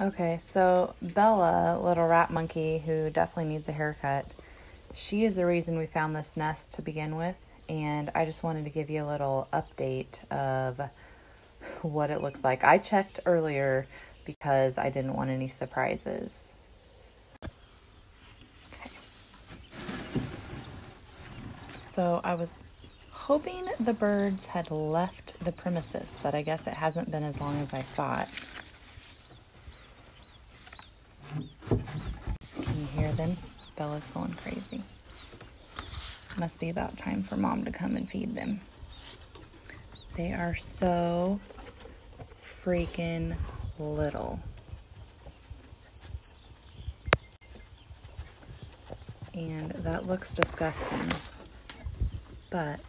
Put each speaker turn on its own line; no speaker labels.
Okay, so Bella, little rat monkey who definitely needs a haircut, she is the reason we found this nest to begin with, and I just wanted to give you a little update of what it looks like. I checked earlier because I didn't want any surprises. Okay. So I was hoping the birds had left the premises, but I guess it hasn't been as long as I thought. Can you hear them? Bella's going crazy. Must be about time for Mom to come and feed them. They are so freaking little. And that looks disgusting, but